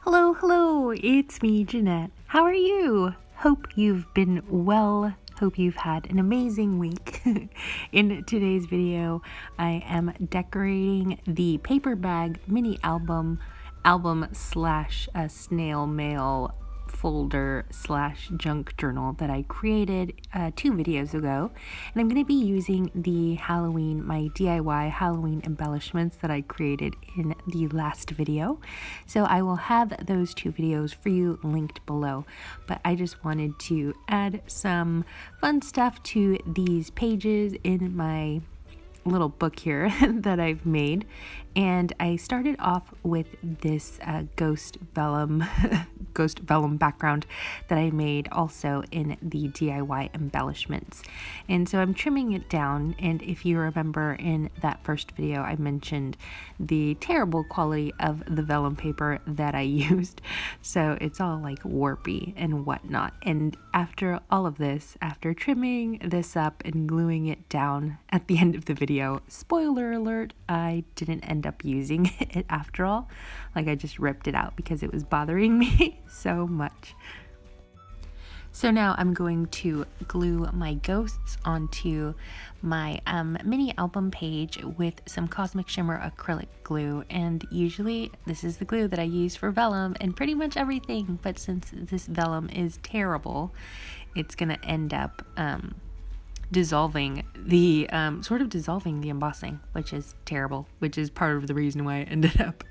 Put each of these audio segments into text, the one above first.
Hello, it's me, Janette. How are you? Hope you've been well. Hope you've had an amazing week. In today's video, I am decorating the paper bag mini album slash snail mail folder slash junk journal that I created 2 videos ago, and I'm going to be using my DIY Halloween embellishments that I created in the last video. So I will have those 2 videos for you linked below, but I just wanted to add some fun stuff to these pages in my little book here that I've made. And I started off with this ghost vellum background that I made also in the DIY embellishments. And so I'm trimming it down, and if you remember in that first video I mentioned the terrible quality of the vellum paper that I used, so it's all like warpy and whatnot. And after all of this, after trimming this up and gluing it down at the end of the video, spoiler alert, I didn't end up using it after all. Like, I just ripped it out because it was bothering me so much. So now I'm going to glue my ghosts onto my mini album page with some Cosmic Shimmer acrylic glue, and usually this is the glue that I use for vellum and pretty much everything, but since this vellum is terrible, it's gonna end up dissolving the embossing, which is terrible, which is part of the reason why I ended up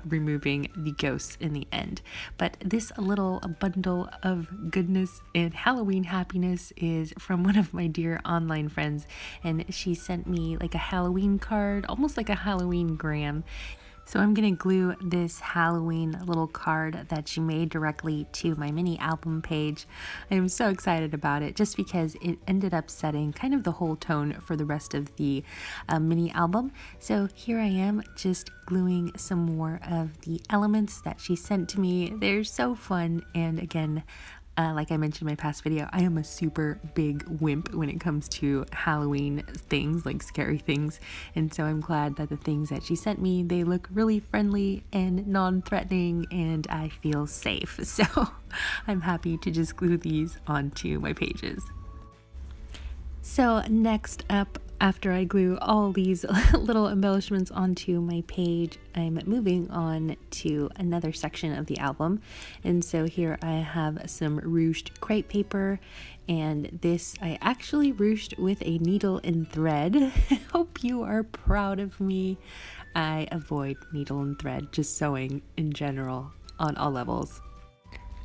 removing the ghosts in the end. But this little bundle of goodness and Halloween happiness is from one of my dear online friends, and she sent me like a Halloween card, almost like a Halloween gram. So I'm going to glue this Halloween little card that she made directly to my mini album page. I am so excited about it just because it ended up setting kind of the whole tone for the rest of the mini album. So here I am just gluing some more of the elements that she sent to me. They're so fun, and again, like I mentioned in my past video, I am a super big wimp when it comes to Halloween things, like scary things, and so I'm glad that the things that she sent me, they look really friendly and non-threatening, and I feel safe. So I'm happy to just glue these onto my pages. So next up, after I glue all these little embellishments onto my page, I'm moving on to another section of the album. And so here I have some ruched crepe paper, and this I actually ruched with a needle and thread. Hope you are proud of me. I avoid needle and thread, just sewing in general on all levels.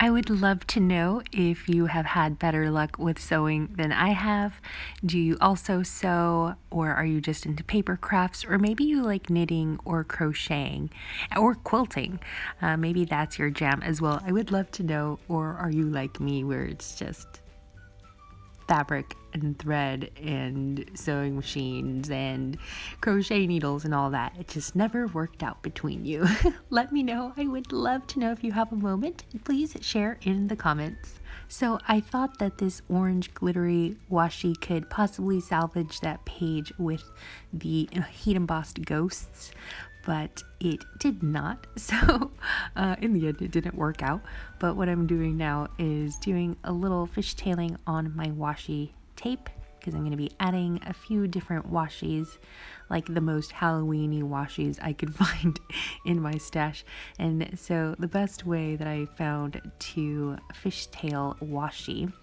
I would love to know if you have had better luck with sewing than I have. Do you also sew, or are you just into paper crafts, or maybe you like knitting or crocheting or quilting? Maybe that's your jam as well. I would love to know. Or are you like me where it's just fabric and thread and sewing machines and crochet needles and all that? It just never worked out between you. Let me know. I would love to know if you have a moment. Please share in the comments. So I thought that this orange glittery washi could possibly salvage that page with the heat embossed ghosts, but it did not. So in the end it didn't work out. But what I'm doing now is doing a little fishtailing on my washi tape, because I'm going to be adding a few different washies, like the most Halloween-y washies I could find in my stash. And so the best way that I found to fishtail washi,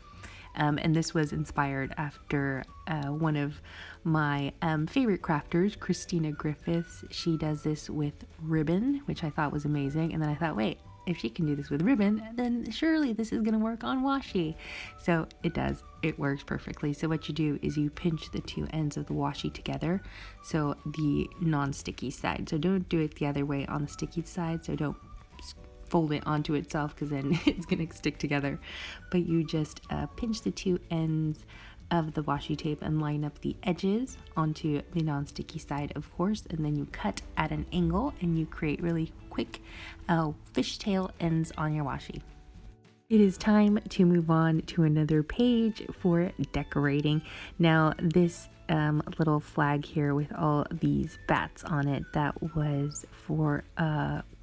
and this was inspired after one of my favorite crafters, Christina Griffiths. She does this with ribbon, which I thought was amazing. And then I thought, wait, if she can do this with ribbon, then surely this is going to work on washi. So it does. It works perfectly. So what you do is you pinch the 2 ends of the washi together, so the non-sticky side. So don't do it the other way on the sticky side. So don't fold it onto itself, because then it's going to stick together. But you just pinch the 2 ends of the washi tape and line up the edges onto the non-sticky side, of course, and then you cut at an angle and you create really quick fishtail ends on your washi. It is time to move on to another page for decorating. Now this little flag here with all these bats on it, that was for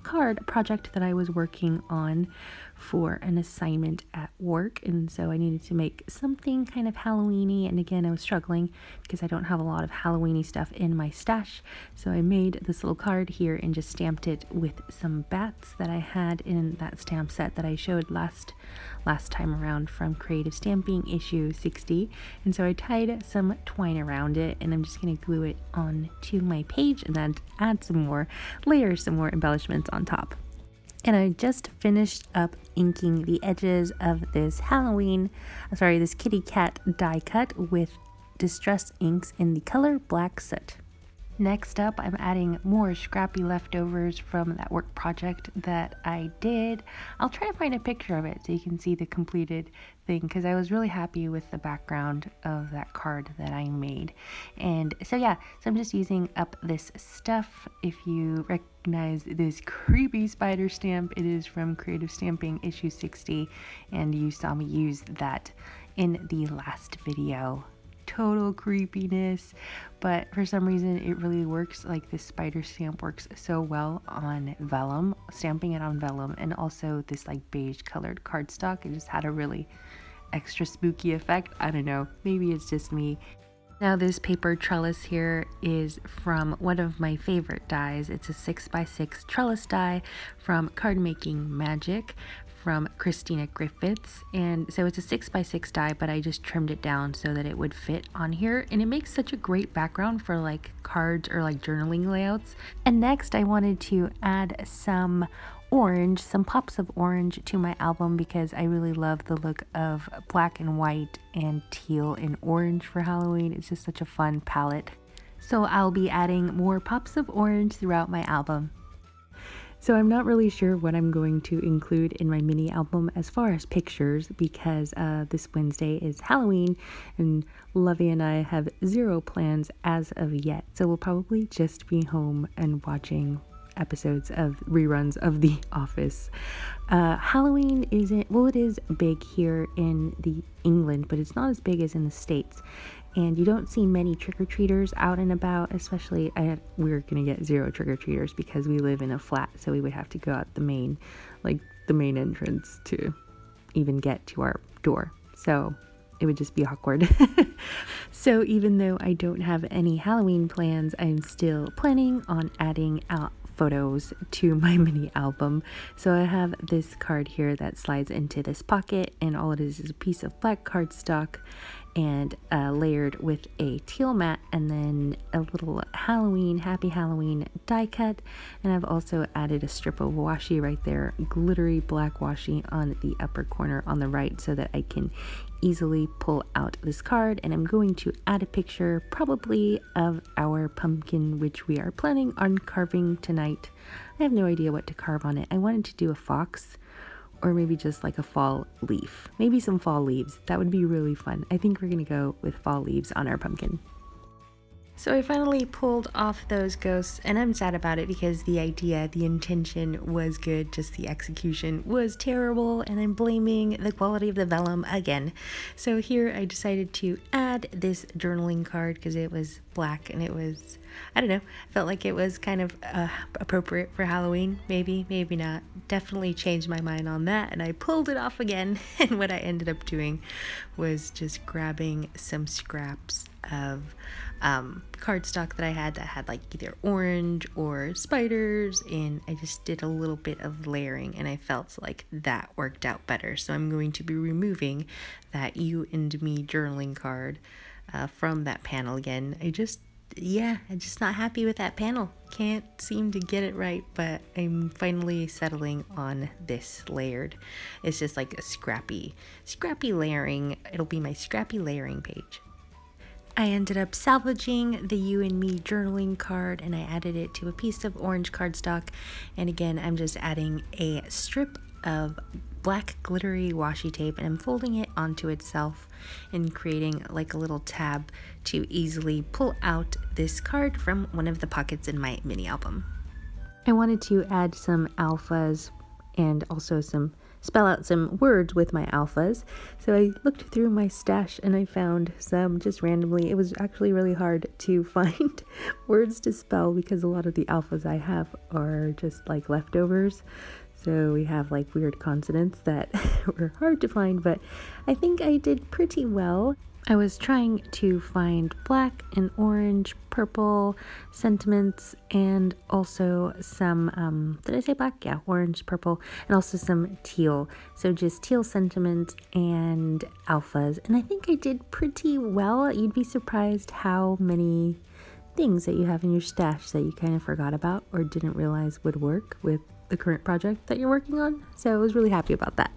card project that I was working on for an assignment at work, and so I needed to make something kind of Halloweeny, and again I was struggling because I don't have a lot of Halloweeny stuff in my stash, so I made this little card here and just stamped it with some bats that I had in that stamp set that I showed last time around from Creative Stamping issue 60, and so I tied some twine around it, and I'm just going to glue it on to my page and then add some more layers, some more embellishments on top. And I just finished up inking the edges of this this kitty cat die cut with Distress inks in the color Black Soot. Next up, I'm adding more scrappy leftovers from that work project that I did. I'll try to find a picture of it so you can see the completed thing, because I was really happy with the background of that card that I made. And so yeah, so I'm just using up this stuff. If you recognize this creepy spider stamp, it is from Creative Stamping issue 60, and you saw me use that in the last video. Total creepiness, but for some reason it really works. Like, this spider stamp works so well on vellum, stamping it on vellum, and also this like beige colored cardstock. It just had a really extra spooky effect. I don't know, maybe it's just me. Now this paper trellis here is from one of my favorite dies. It's a 6x6 trellis die from Card Making Magic from Christina Griffiths, and so it's a 6x6 die, but I just trimmed it down so that it would fit on here, and it makes such a great background for like cards or like journaling layouts. And next I wanted to add some orange, some pops of orange to my album, because I really love the look of black and white and teal and orange for Halloween. It's just such a fun palette. So I'll be adding more pops of orange throughout my album. So I'm not really sure what I'm going to include in my mini album as far as pictures, because this Wednesday is Halloween and Lovey and I have zero plans as of yet. So we'll probably just be home and watching episodes of reruns of The Office. Halloween isn't, well, it is big here in England, but it's not as big as in the States. And you don't see many trick-or-treaters out and about, especially we're gonna get zero trick-or-treaters because we live in a flat, so we would have to go out the main entrance to even get to our door. So it would just be awkward. So even though I don't have any Halloween plans, I'm still planning on adding out photos to my mini album. So I have this card here that slides into this pocket, and all it is a piece of black cardstock and layered with a teal mat, and then a little Happy Halloween die cut. And I've also added a strip of washi right there, glittery black washi on the upper corner on the right, so that I can easily pull out this card. And I'm going to add a picture probably of our pumpkin, which we are planning on carving tonight. I have no idea what to carve on it. I wanted to do a fox, or maybe just like a fall leaf. Maybe some fall leaves. That would be really fun. I think we're gonna go with fall leaves on our pumpkin. So I finally pulled off those ghosts, and I'm sad about it because the intention was good, just the execution was terrible, and I'm blaming the quality of the vellum again. So here I decided to add this journaling card because it was black and it was, I don't know, I felt like it was kind of appropriate for Halloween. Maybe, maybe not. Definitely changed my mind on that, and I pulled it off again. And what I ended up doing was just grabbing some scraps of cardstock that I had that had like either orange or spiders, and I just did a little bit of layering, and I felt like that worked out better. So I'm going to be removing that You and Me journaling card from that panel again. I'm just not happy with that panel. Can't seem to get it right, but I'm finally settling on this layered. It's just like a scrappy layering. It'll be my scrappy layering page. I ended up salvaging the You and Me journaling card, and I added it to a piece of orange cardstock. And again, I'm just adding a strip of black glittery washi tape, and I'm folding it onto itself and creating like a little tab to easily pull out this card from one of the pockets in my mini album. I wanted to add some alphas and also some spell out some words with my alphas. So I looked through my stash and I found some just randomly. It was actually really hard to find words to spell because a lot of the alphas I have are just like leftovers. So we have like weird consonants that were hard to find, but I think I did pretty well. I was trying to find black and orange, purple sentiments, and also some, did I say black? Yeah, orange, purple, and also some teal. So just teal sentiments and alphas. And I think I did pretty well. You'd be surprised how many things that you have in your stash that you kind of forgot about or didn't realize would work with the current project that you're working on. So I was really happy about that.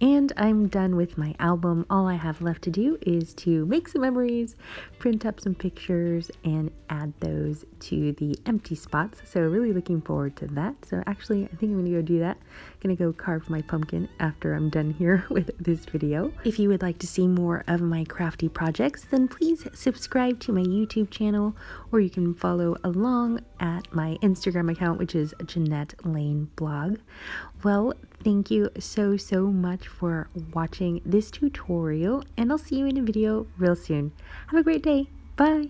And I'm done with my album. All I have left to do is to make some memories, print up some pictures, and add those to the empty spots. So really looking forward to that. So actually, I think I'm gonna go do that. I'm gonna go carve my pumpkin after I'm done here with this video. If you would like to see more of my crafty projects, then please subscribe to my YouTube channel, or you can follow along at my Instagram account, which is Janette Lane Blog. Well, thank you so much for watching this tutorial, and I'll see you in a video real soon. Have a great day. Bye.